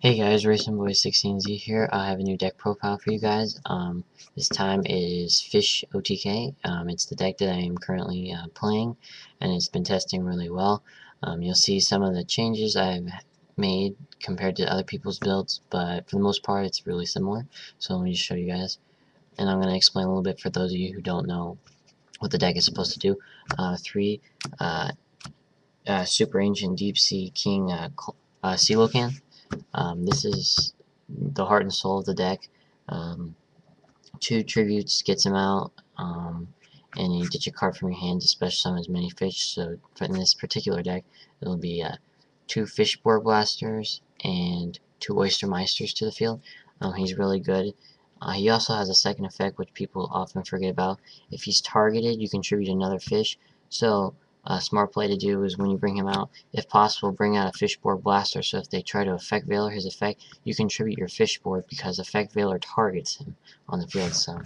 Hey guys, RacingBoy16Z here. I have a new deck profile for you guys. This time it is Fish OTK. It's the deck that I am currently playing, and it's been testing really well. You'll see some of the changes I've made compared to other people's builds, but for the most part it's really similar. So let me just show you guys, and I'm going to explain a little bit for those of you who don't know what the deck is supposed to do. Three Super Ancient Deep Sea King Coelacanth. This is the heart and soul of the deck. Two tributes gets him out, and you get your card from your hand to special summon as many fish. So in this particular deck, it'll be two fish board blasters and two oyster meisters to the field. He's really good. He also has a second effect which people often forget about. If he's targeted, you contribute another fish. So a smart play to do is when you bring him out, if possible, bring out a fishboard blaster. So if they try to effect Veiler his effect, you contribute your fishboard because effect Veiler targets him on the field. So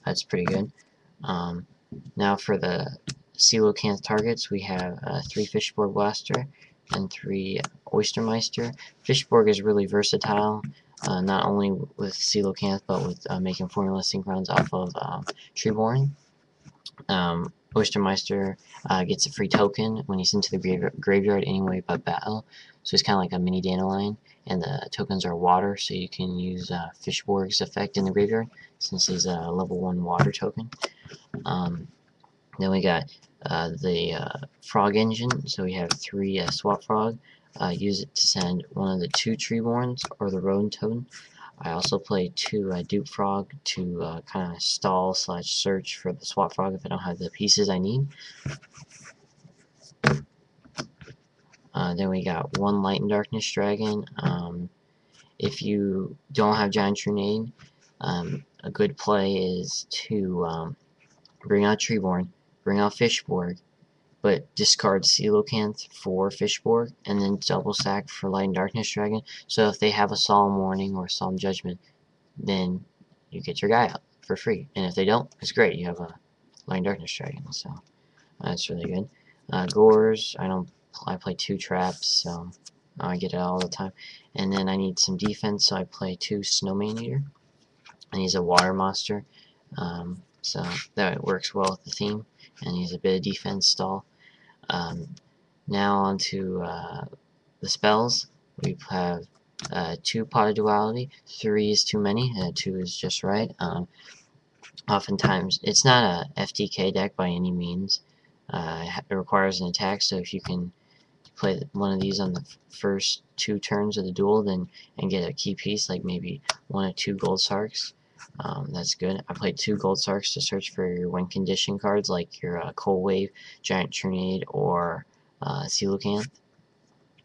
that's pretty good. Now for the Coelacanth targets, we have 3 fishboard blaster and 3 oystermeister. Fishboard is really versatile. Not only with Coelacanth, but with making formula sync runs off of Treeborn. Oystermeister gets a free token when he's into the graveyard anyway by battle, so he's kind of like a mini Dandelion, and the tokens are water, so you can use Fishborg's effect in the graveyard, since he's a level 1 water token. Then we got the Frog Engine, so we have 3 Swap Frog. Use it to send one of the 2 Treeborns or the Rodent token. I also play 2 Dupe Frog to kind of stall / search for the Swap Frog if I don't have the pieces I need. Then we got 1 Light and Darkness Dragon. If you don't have Giant Trunade, a good play is to bring out Treeborn, bring out Fishborg, but discard Coelacanth for Fishborg, and then double sack for Light and Darkness Dragon. So if they have a Solemn Warning or Solemn Judgment, then you get your guy out for free. And if they don't, it's great. You have a Light and Darkness Dragon, so that's really good. Gores, I play 2 traps, so I get it all the time. And then I need some defense, so I play 2 Snowman Eater. And he's a water monster, so that works well with the theme. And he's a bit of defense stall. Now on to the spells. We have 2 Pot of Duality. 3 is too many. 2 is just right. Oftentimes, it's not a FTK deck by any means. It requires an attack, so if you can play one of these on the first 2 turns of the duel, then and get a key piece, like maybe 1 or 2 Gold Sarks, that's good. I played 2 Gold Sarks to search for your win condition cards, like your Cold Wave, Giant Trunade, or Coelacanth,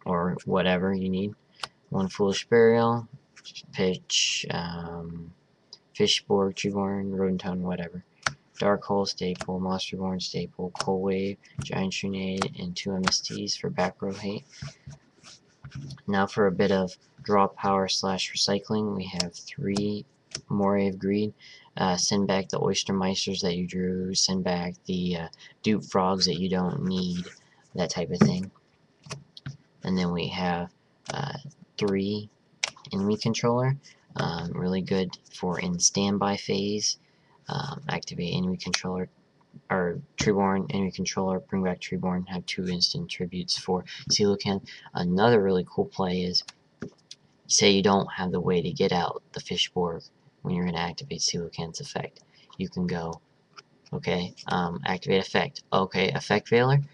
or whatever you need. 1 Foolish Burial, pitch, Fishborg, Treeborn, Rodentone, whatever. Dark Hole staple, Monsterborn staple, Cold Wave, Giant Trunade, and 2 MSTs for back row hate. Now for a bit of draw power / recycling, we have 3 Moray of Greed. Send back the Oyster Meisters that you drew, send back the Dupe Frogs that you don't need, that type of thing. And then we have 3 Enemy Controller, really good for in standby phase. Activate enemy controller, or Treeborn, enemy controller, bring back Treeborn, have 2 instant tributes for Coelacanth. Another really cool play is, say you don't have the way to get out the Fishborg when you're going to activate Coelacanth's effect. You can go, okay, activate effect. Okay, effect Veiler,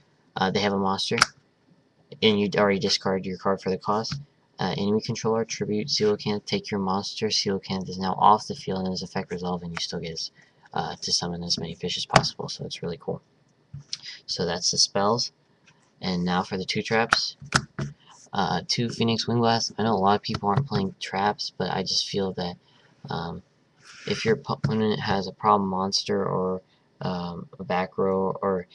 they have a monster, and you already discarded your card for the cost. Enemy controller, tribute Coelacanth, take your monster. Coelacanth is now off the field and his effect resolve, and you still get to summon as many fish as possible, so it's really cool. So that's the spells. And now for the 2 traps. 2 Phoenix Wing Blast. I know a lot of people aren't playing traps, but I just feel that if your opponent has a problem monster or a back row, or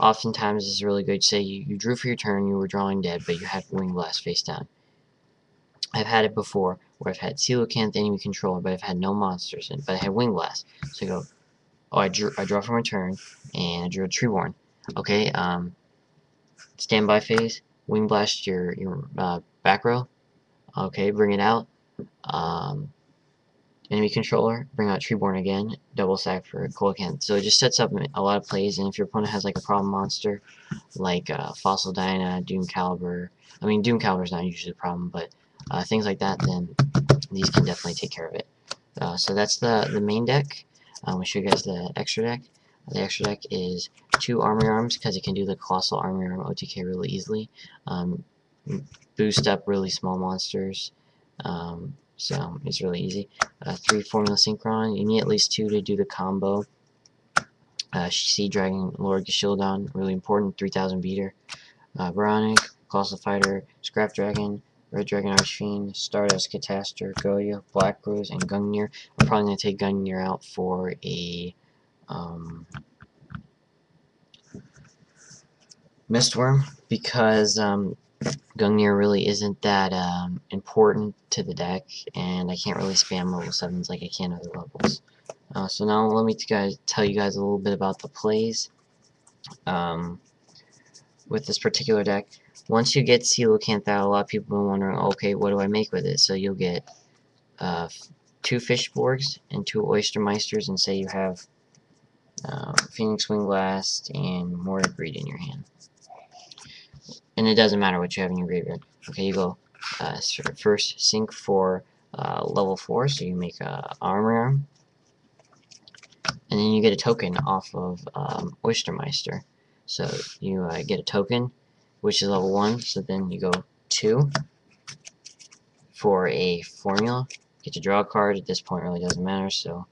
oftentimes it's really good, say you drew for your turn, you were drawing dead, but you had Wing Blast face down. I've had it before where I've had Coelacanth enemy controller, but I've had no monsters in, but I had Wing Blast. So I go, oh, I draw from a turn, and I drew a Treeborn. Okay, standby phase, Wing Blast your back row, Okay, bring it out. Enemy controller, bring out Treeborn again, double sack for Coelacanth. So it just sets up a lot of plays, and if your opponent has like a problem monster, like Fossil Diana, Doom Caliber, I mean Doom Caliber is not usually a problem, but things like that, then these can definitely take care of it. So that's the main deck. We'll show you guys the extra deck. The extra deck is 2 Armory Arms, because it can do the Colossal Armory Arm OTK really easily. Boost up really small monsters. So it's really easy. 3 Formula Synchron. You need at least 2 to do the combo. Sea Dragon, Lord Gashildon, really important. 3000 beater. Veronic, Colossal Fighter, Scrap Dragon, Red Dragon Archfiend, Stardust Catastor, Goya, Black Rose, and Gungnir. I'm probably going to take Gungnir out for a Mistworm, because Gungnir really isn't that important to the deck, and I can't really spam level 7s like I can other levels. So now let me tell you guys a little bit about the plays with this particular deck. Once you get Coelacanth out, a lot of people have been wondering, okay, what do I make with it? So you'll get 2 Fishborgs and 2 Oystermeisters, and say you have Phoenix Wingblast and Mortar Greed in your hand. And it doesn't matter what you have in your graveyard. Okay, you go first sync for level 4, so you make a Armor Arm, and then you get a token off of Oystermeister. So you get a token, which is level 1, so then you go 2 for a formula. Get to draw a card. At this point, it really doesn't matter, so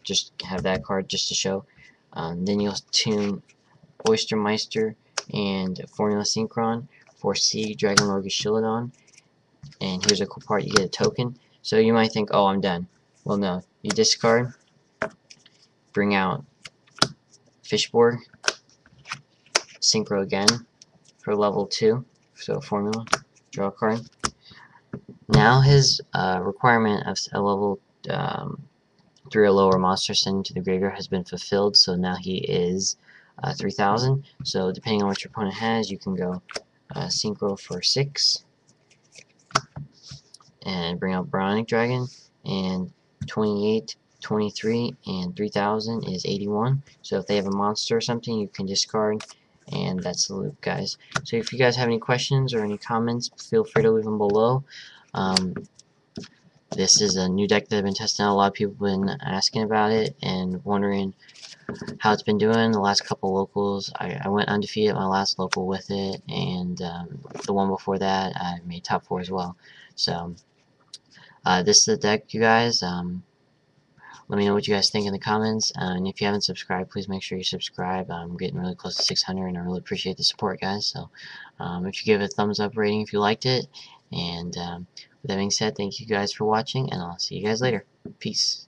just have that card just to show. Then you'll tune Oystermeister and Formula Synchron for Sea Dragon Lord Gashildon. And here's a cool part: you get a token. So you might think, oh, I'm done. Well, no. You discard, bring out Fishborg, Synchro again for level 2, so formula, draw a card. Now his requirement of a level 3 or lower monster sent into the graveyard has been fulfilled, so now he is 3000. So depending on what your opponent has, you can go Synchro for 6 and bring out Bionic Dragon, and 28, 23, and 3000 is 81. So if they have a monster or something, you can discard, and that's the loop, guys. So if you guys have any questions or any comments, feel free to leave them below. This is a new deck that I've been testing out. A lot of people have been asking about it and wondering how it's been doing. The last couple locals, I went undefeated at my last local with it, and the one before that, I made top 4 as well. So this is the deck, you guys. Let me know what you guys think in the comments, and if you haven't subscribed, please make sure you subscribe. I'm getting really close to 600, and I really appreciate the support, guys. So if you give it a thumbs up rating if you liked it, and with that being said, thank you guys for watching, and I'll see you guys later. Peace.